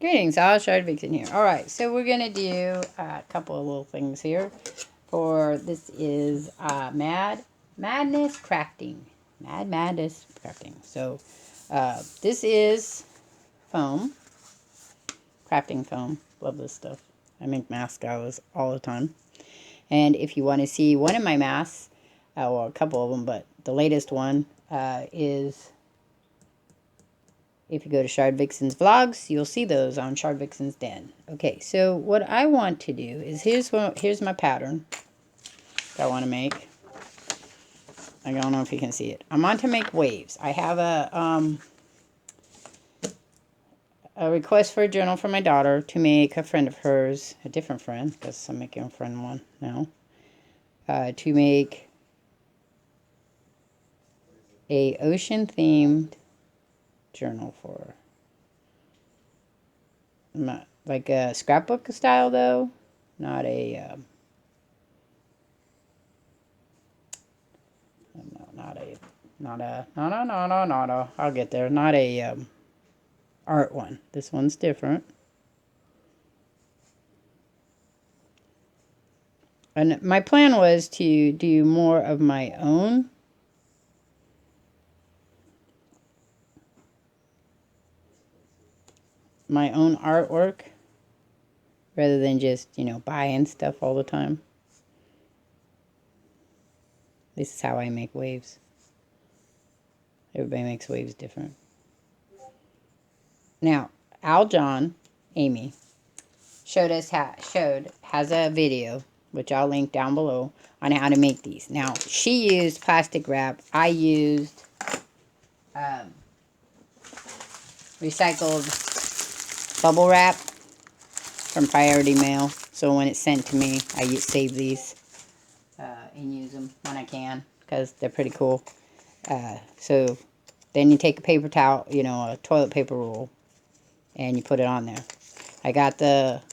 Greetings, all Shardvixen here. Alright, so we're going to do a couple of little things here. This is Madness Crafting. Madness Crafting. So, this is foam. Crafting foam. Love this stuff. I make masks out of this all the time. And if you want to see one of my masks, well, a couple of them, but the latest one is... If you go to Shardvixen's vlogs, you'll see those on Shardvixen's Den. Okay, so what I want to do is, here's my pattern that I want to make. I don't know if you can see it. I'm on to make waves. I have a request for a journal from my daughter to make a friend of hers, a different friend, because I'm making a friend one now, to make a ocean-themed journal for her. Like a scrapbook style though, not a I'll get there. Not a art one. This one's different. And my plan was to do more of my own artwork rather than just, buying stuff all the time. This is how I make waves. Everybody makes waves different. Now, Amy, has a video, which I'll link down below, on how to make these. Now, she used plastic wrap. I used recycled bubble wrap from Priority Mail. So when it's sent to me, I save these and use them when I can, because they're pretty cool. So then you take a paper towel, a toilet paper roll, and you put it on there. I got the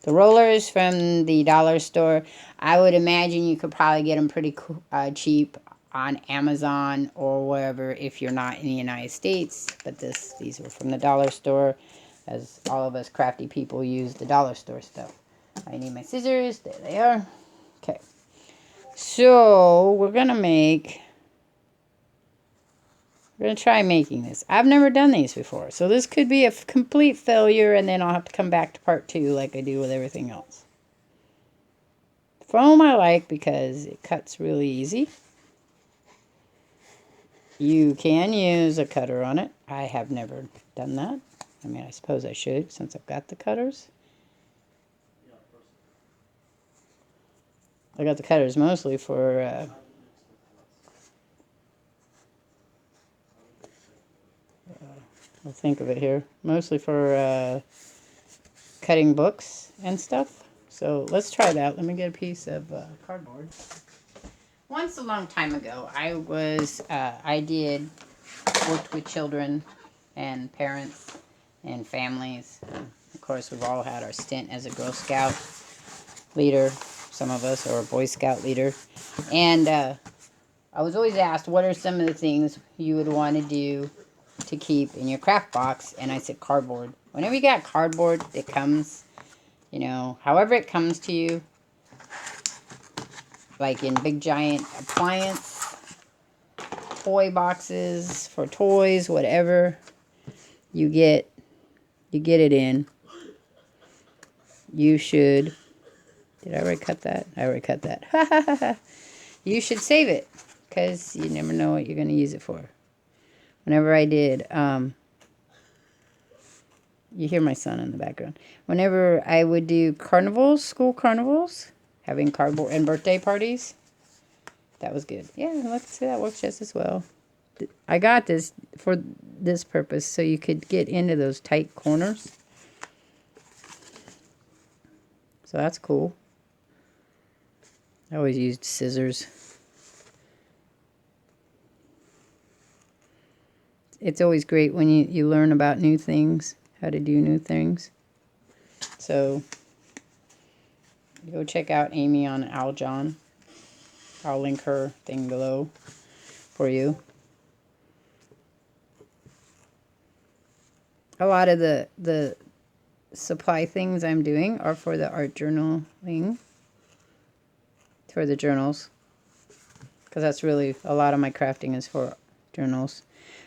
rollers from the dollar store. I would imagine you could probably get them pretty cheap on Amazon or wherever if you're not in the United States. But these were from the dollar store, as all of us crafty people use the dollar store stuff. I need my scissors. There they are. Okay. So we're going to try making this. I've never done these before, so this could be a complete failure, and then I'll have to come back to part 2 like I do with everything else. Foam I like because it cuts really easy. You can use a cutter on it. I have never done that. I mean, I suppose I should, since I've got the cutters. I got the cutters mostly for I'll think of it here. Mostly for cutting books and stuff. So let's try that. Let me get a piece of cardboard. Once a long time ago, I worked with children and parents and families. Of course, we've all had our stint as a Girl Scout leader, some of us, or a Boy Scout leader. And I was always asked, what are some of the things you would want to do to keep in your craft box? And I said cardboard. Whenever you got cardboard, it comes, however it comes to you, like in big giant appliance, toy boxes for toys, whatever you get it in. You should, did I already cut that? I already cut that. You should save it, because you never know what you're going to use it for. Whenever I did, you hear my son in the background. Whenever I would do carnivals, school carnivals, having cardboard and birthday parties, that was good. Yeah, let's see, that works just as well. I got this for this purpose, so you could get into those tight corners. So that's cool. I always used scissors. It's always great when you learn about new things, how to do new things. So go check out Amy on Aljon. I'll link her thing below for you. A lot of the supply things I'm doing are for the art journaling, for the journals, because that's really a lot of my crafting is for journals.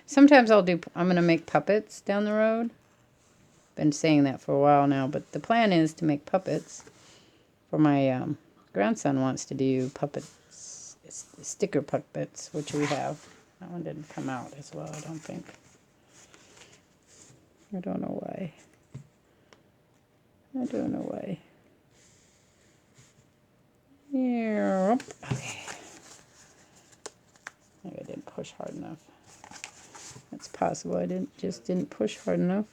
Sometimes I'm going to make puppets down the road. Been saying that for a while now, but the plan is to make puppets. For my grandson wants to do puppets, sticker puppets, which we have. That one didn't come out as well, I don't think. I don't know why. I don't know why. Yep. Okay. Maybe I didn't push hard enough. That's possible. I just didn't push hard enough.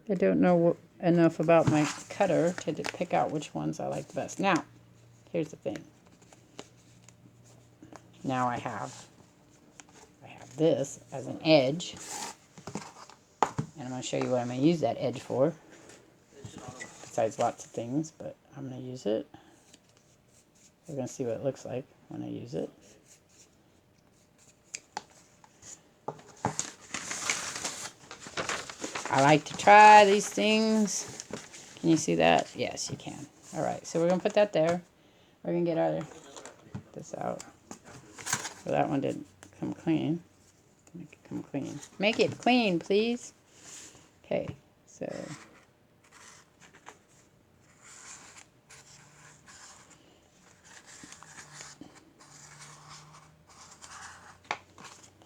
I don't know enough about my cutter to pick out which ones I like the best. Now, here's the thing. Now I have this as an edge. And I'm going to show you what I'm going to use that edge for. Besides lots of things, but I'm going to use it. We're going to see what it looks like when I use it. I like to try these things. Can you see that? Yes, you can. Alright, so we're going to put that there. We're going to get this out. Well, that one didn't come clean. Make it come clean. Make it clean, please. Okay, so...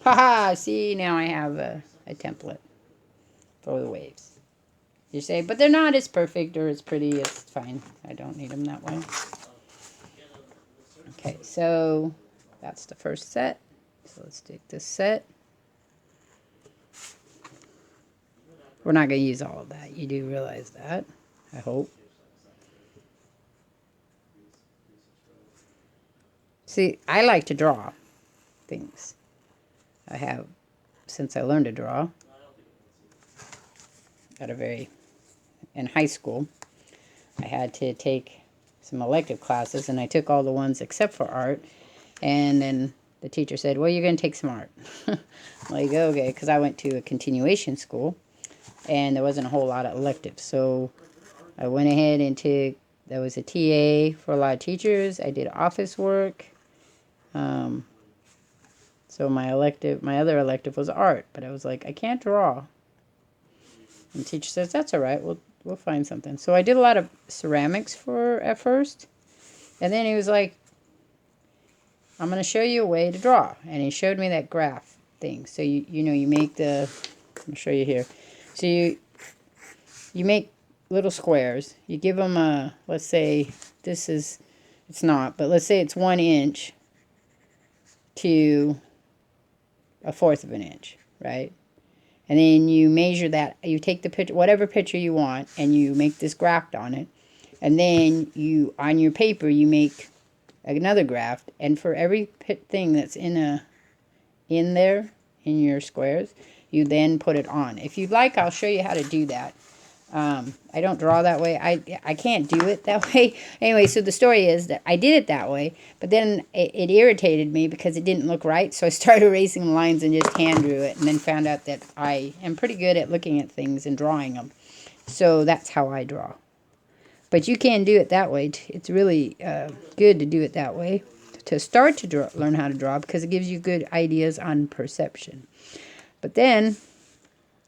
Haha! See, now I have a template for the waves. You say, but they're not as perfect or as pretty. It's fine. I don't need them that way. Okay, so that's the first set. So let's take this set. We're not going to use all of that. You do realize that, I hope. See, I like to draw things. I have, since I learned to draw, in high school, I had to take some elective classes, and I took all the ones except for art, and then the teacher said, well, you're going to take some art. I'm like, okay, because I went to a continuation school, and there wasn't a whole lot of electives, so I went ahead and there was a TA for a lot of teachers. I did office work. So my other elective was art, but I was like, I can't draw. And the teacher says, that's all right, we'll find something. So I did a lot of ceramics at first, and then he was like, I'm going to show you a way to draw. And he showed me that graph thing. So you make I'll show you here. So you make little squares. You give them let's say it's not, but let's say it's 1 inch to 1/4 of an inch, right? And then you measure that. You take the picture, whatever picture you want, and you make this graft on it. And then on your paper, you make another graft. And for every thing that's in there, in your squares, you then put it on. If you'd like, I'll show you how to do that. I don't draw that way. I can't do it that way. Anyway, so the story is that I did it that way, but then it irritated me because it didn't look right, so I started erasing lines and just hand drew it, and then found out that I am pretty good at looking at things and drawing them. So that's how I draw. But you can do it that way. It's really good to do it that way, to start to learn how to draw, because it gives you good ideas on perception. But then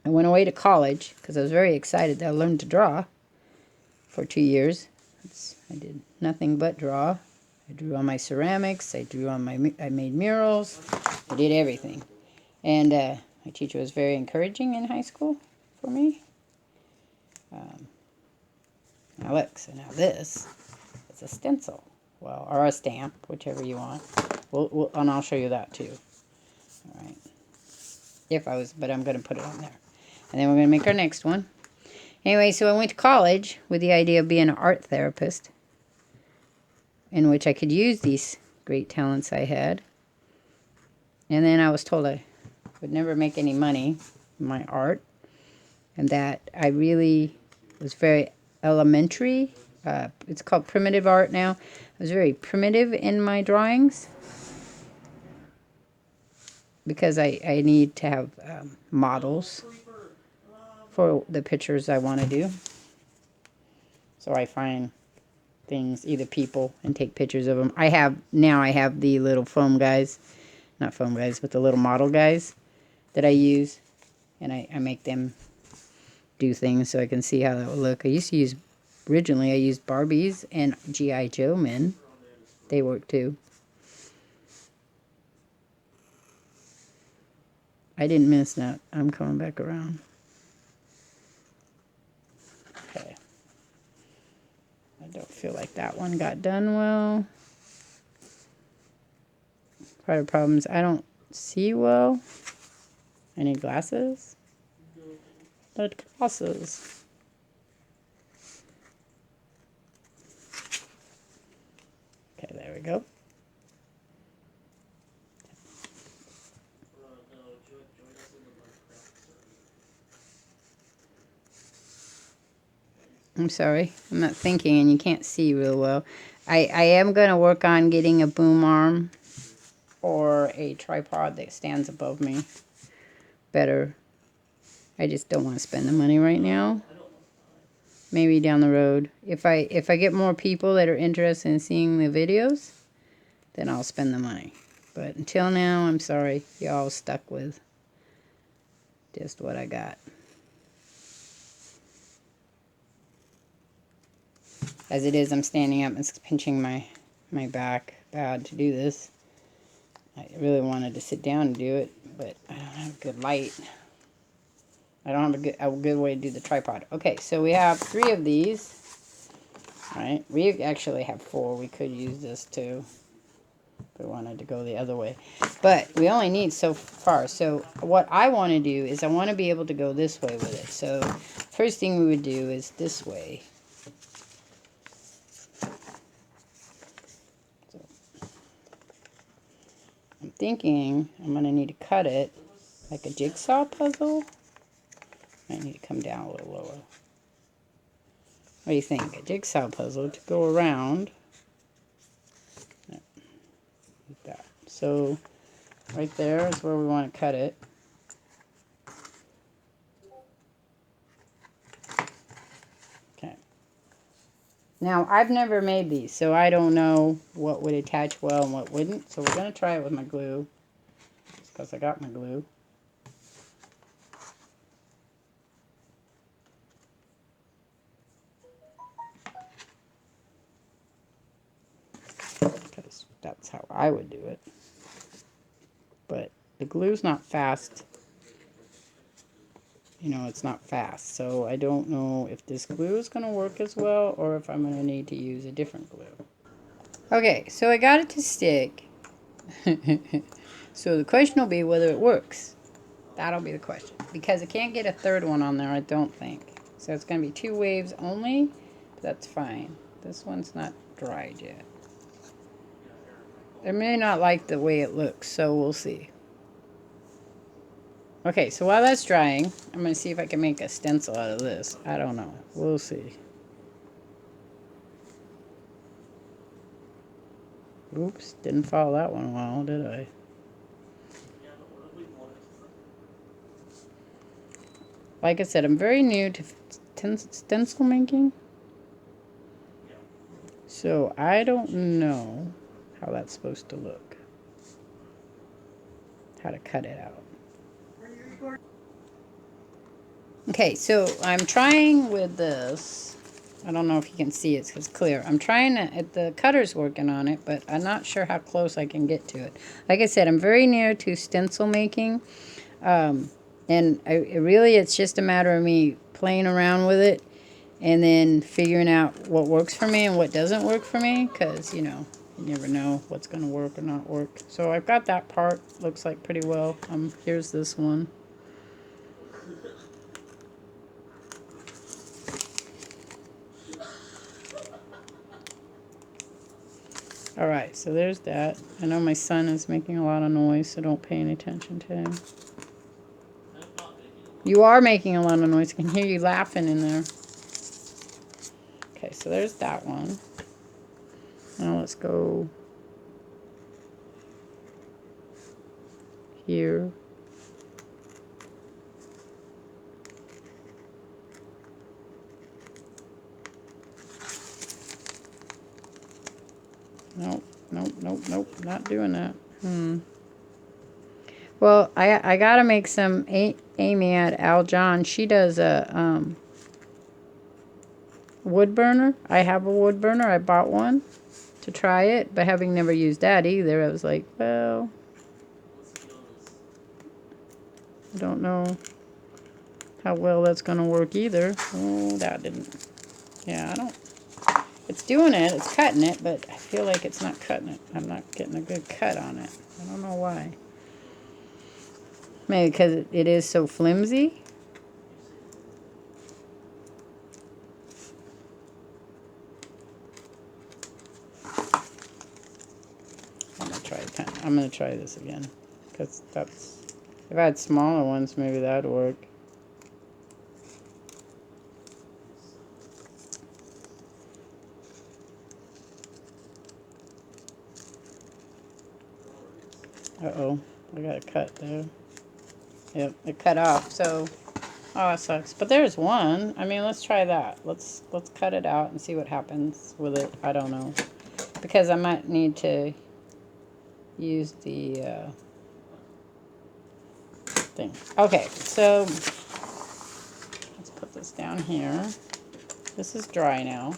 I went away to college because I was very excited that I learned to draw for 2 years. I did nothing but draw. I drew on my ceramics. I made murals. I did everything. And my teacher was very encouraging in high school for me. Now look, so now this is a stencil. Well, or a stamp, whichever you want. And I'll show you that too. All right. But I'm going to put it on there. And then we're going to make our next one. Anyway, so I went to college with the idea of being an art therapist, in which I could use these great talents I had. And then I was told I would never make any money in my art, and that I really was very elementary. It's called primitive art now. I was very primitive in my drawings, because I need to have models for the pictures I want to do. So I find things, either people, and take pictures of them. I have the little foam guys, not foam guys, but the little model guys that I use, and I make them do things so I can see how that would look. Originally I used Barbies and G.I. Joe men. They work too. I didn't miss that. I'm coming back around. Okay. I don't feel like that one got done well. Part of the problems, I don't see well. I need glasses. Need glasses. Okay, there we go. I'm sorry, I'm not thinking and you can't see real well. I am going to work on getting a boom arm or a tripod that stands above me better. I just don't want to spend the money right now. Maybe down the road. If I get more people that are interested in seeing the videos, then I'll spend the money. But until now, I'm sorry, y'all stuck with just what I got. As it is, I'm standing up and pinching my back bad to do this. I really wanted to sit down and do it, but I don't have good light. I don't have a good way to do the tripod. Okay, so we have 3 of these. Right? We actually have 4. We could use this too. If we wanted to go the other way. But we only need so far. So what I want to do is I want to be able to go this way with it. So first thing we would do is this way. I'm thinking I'm going to need to cut it like a jigsaw puzzle. I need to come down a little lower. What do you think? A jigsaw puzzle to go around. Like that. So right there is where we want to cut it. Okay. Now I've never made these, so I don't know what would attach well and what wouldn't. So we're going to try it with my glue. Just because I got my glue. Because that's how I would do it. But the glue's not fast. You know, it's not fast. So I don't know if this glue is going to work as well or if I'm going to need to use a different glue. Okay, so I got it to stick. So the question will be whether it works. That'll be the question. Because I can't get a third one on there, I don't think. So it's going to be 2 waves only. That's fine. This one's not dried yet. I may not like the way it looks, so we'll see. Okay, so while that's drying, I'm going to see if I can make a stencil out of this. I don't know. We'll see. Oops, didn't follow that one well, did I? Like I said, I'm very new to stencil making. So I don't know how that's supposed to look. How to cut it out. Okay, so I'm trying with this. I don't know if you can see it, it's clear. I'm trying to, the cutter's working on it, but I'm not sure how close I can get to it. Like I said, I'm very near to stencil making. And really, it's just a matter of me playing around with it and then figuring out what works for me and what doesn't work for me. Because, you know, you never know what's going to work or not work. So I've got that part. Looks like pretty well. Here's this one. Alright, so there's that. I know my son is making a lot of noise, so don't pay any attention to him. You are making a lot of noise. I can hear you laughing in there. Okay, so there's that one. Now let's go here. Nope, not doing that. Well, I gotta make some. Amy at Al John, she does a wood burner. I have a wood burner. I bought one to try it, but having never used that either, I was like, well, I don't know how well that's gonna work either. Oh, that didn't. Yeah, I don't. It's doing it. It's cutting it, but I feel like it's not cutting it. I'm not getting a good cut on it. I don't know why. Maybe because it is so flimsy. I'm gonna try this again, because that's. If I had smaller ones, maybe that would work. Uh-oh, I got a cut there. Yep, it cut off, so, oh, that sucks. But there's one. I mean, let's try that. Let's cut it out and see what happens with it. I don't know. Because I might need to use the thing. Okay, so let's put this down here. This is dry now,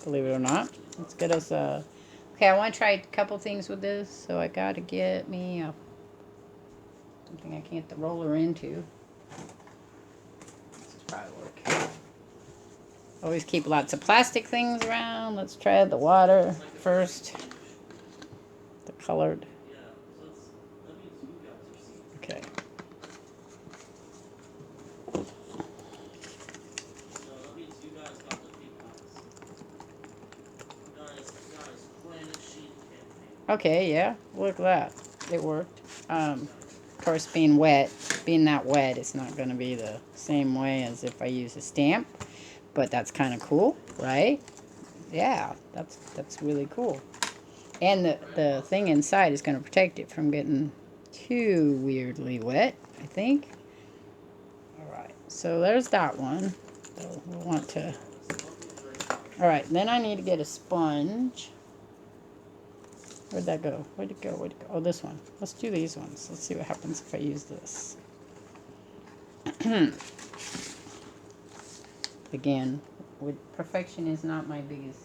believe it or not. Let's get us a... Okay, I want to try a couple things with this, so I got to get me something I can get the roller into. This is probably work. Always keep lots of plastic things around. Let's try the water first. The colored. Okay. Okay, yeah, look at that. It worked. Of course, being that wet, it's not going to be the same way as if I use a stamp. But that's kind of cool, right? Yeah, that's really cool. And the thing inside is going to protect it from getting too weirdly wet, I think. Alright, so there's that one. So we'll want to... Alright, then I need to get a sponge. Where'd that go? Where'd it go? Where'd it go? Oh, this one. Let's do these ones. Let's see what happens if I use this. Again, perfection is not my biggest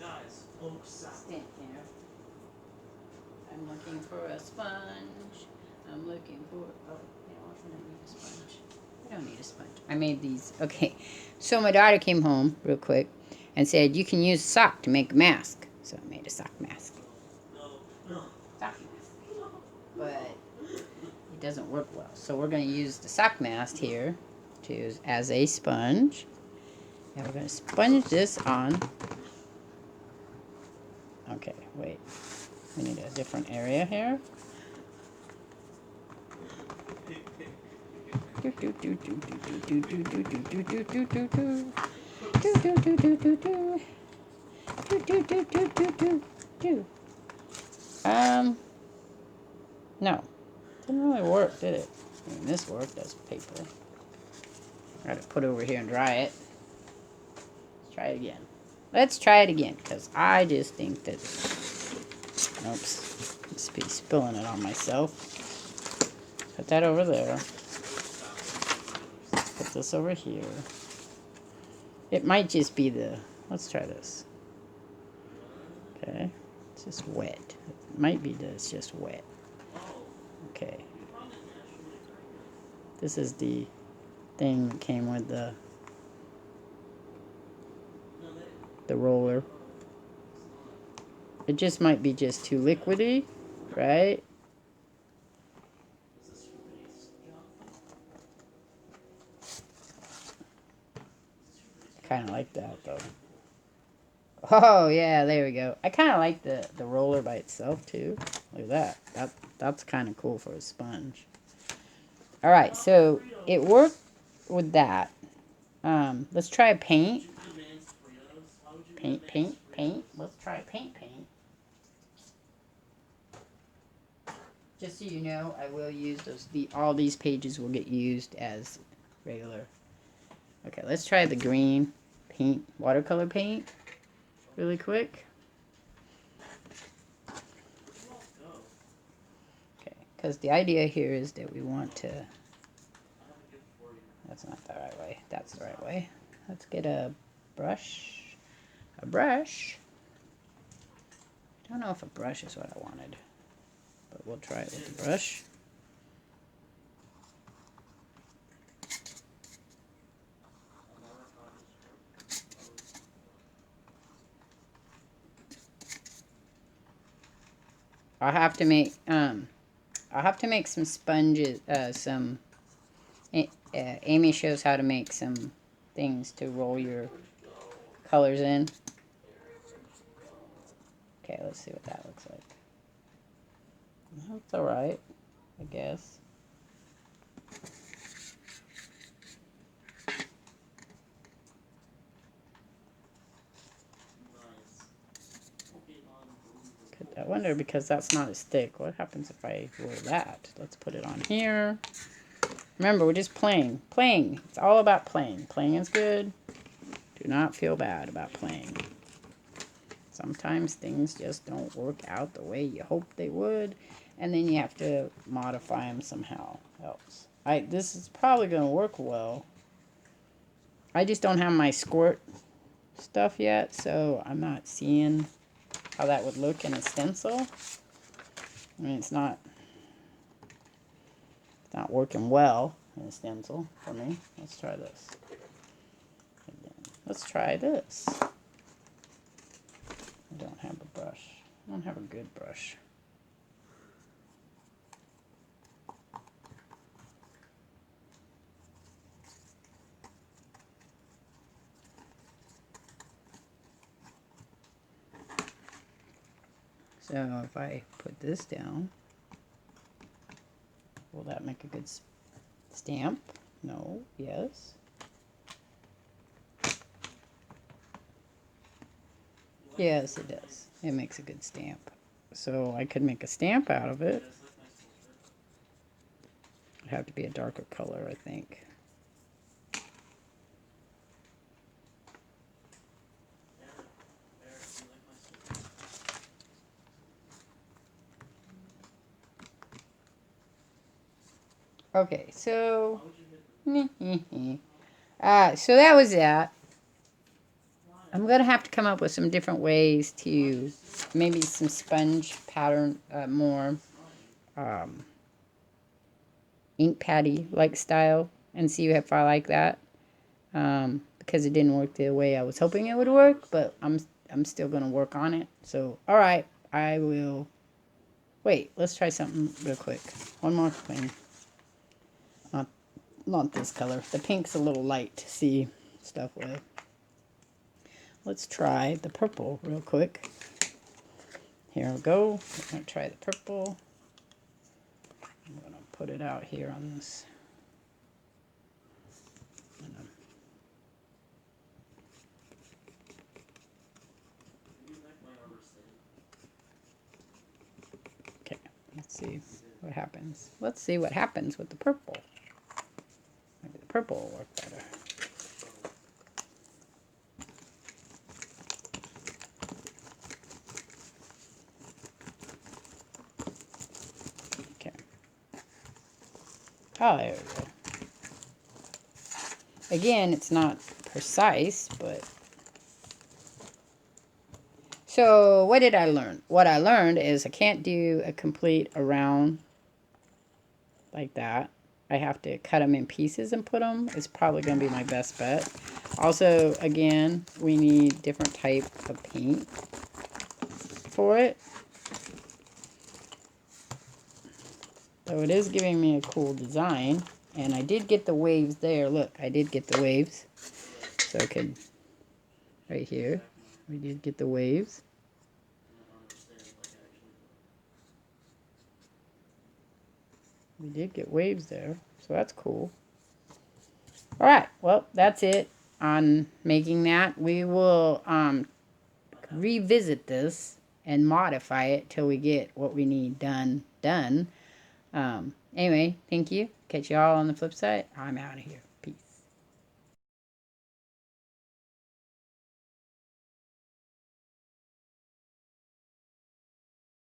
stint here. I'm looking for a sponge. I'm looking for... Oh, you know what? I don't need a sponge. I don't need a sponge. I made these. Okay, so my daughter came home real quick and said, you can use a sock to make a mask. So I made a sock mask. Sock mask. But it doesn't work well. So we're going to use the sock mask here as a sponge. And we're going to sponge this on. Okay, wait. We need a different area here. No. Didn't really work, did it? I mean, this worked as paper. I gotta put it over here and dry it. Let's try it again. Let's try it again, because I just think that... Oops. Just be spilling it on myself. Put that over there. Put this over here. It might just be the... Let's try this. Okay. It's just wet. It might be that it's just wet. Okay. This is the thing that came with the roller. It just might be just too liquidy, right? Kind of like that though. Oh yeah, there we go. I kind of like the roller by itself too. Look at that. That's kind of cool for a sponge. All right, so it worked with that. Let's try a paint. Paint. Let's try paint. Just so you know, I will use those. All these pages will get used as regular. Okay, let's try the green paint, watercolor paint, really quick. Because the idea here is that we want to... That's not the right way. That's the right way. Let's get a brush. A brush. I don't know if a brush is what I wanted. But we'll try it with the brush. I'll have to make some sponges, Amy shows how to make some things to roll your colors in. Okay, let's see what that looks like. That's alright, I guess. I wonder, because that's not as thick, what happens if I roll that? Let's put it on here. Remember, we're just playing. Playing. It's all about playing. Playing is good. Do not feel bad about playing. Sometimes things just don't work out the way you hope they would, and then you have to modify them somehow else. This is probably going to work well. I just don't have my squirt stuff yet, so I'm not seeing how that would look in a stencil. I mean, it's not working well in a stencil for me. Let's try this. Again. Let's try this. I don't have a brush. I don't have a good brush. So if I put this down, will that make a good stamp? No. Yes. Yes, it does. It makes a good stamp. So I could make a stamp out of it. It'd have to be a darker color, I think. Okay, so so that was that. I'm gonna have to come up with some different ways to maybe some sponge pattern, more ink patty like style, and see if I like that. Because it didn't work the way I was hoping it would work, but I'm still gonna work on it. So all right, I will. Wait, let's try something real quick. One more thing. Not this color. The pink's a little light to see stuff with. Let's try the purple real quick. Here we go. I'm going to try the purple. I'm going to put it out here on this. Okay, let's see what happens. Let's see what happens with the purple. Maybe the purple will work better. Okay. Oh, there we go. Again, it's not precise, but... So, what did I learn? What I learned is I can't do a complete around like that. I have to cut them in pieces and put them. It's probably going to be my best bet. Also, again, we need different type of paint for it. So it is giving me a cool design. And I did get the waves there. Look, I did get the waves. So I could, right here, we did get the waves. We did get waves there, so that's cool. Alright, well, that's it on making that. We will revisit this and modify it till we get what we need done. Anyway, thank you. Catch you all on the flip side. I'm out of here.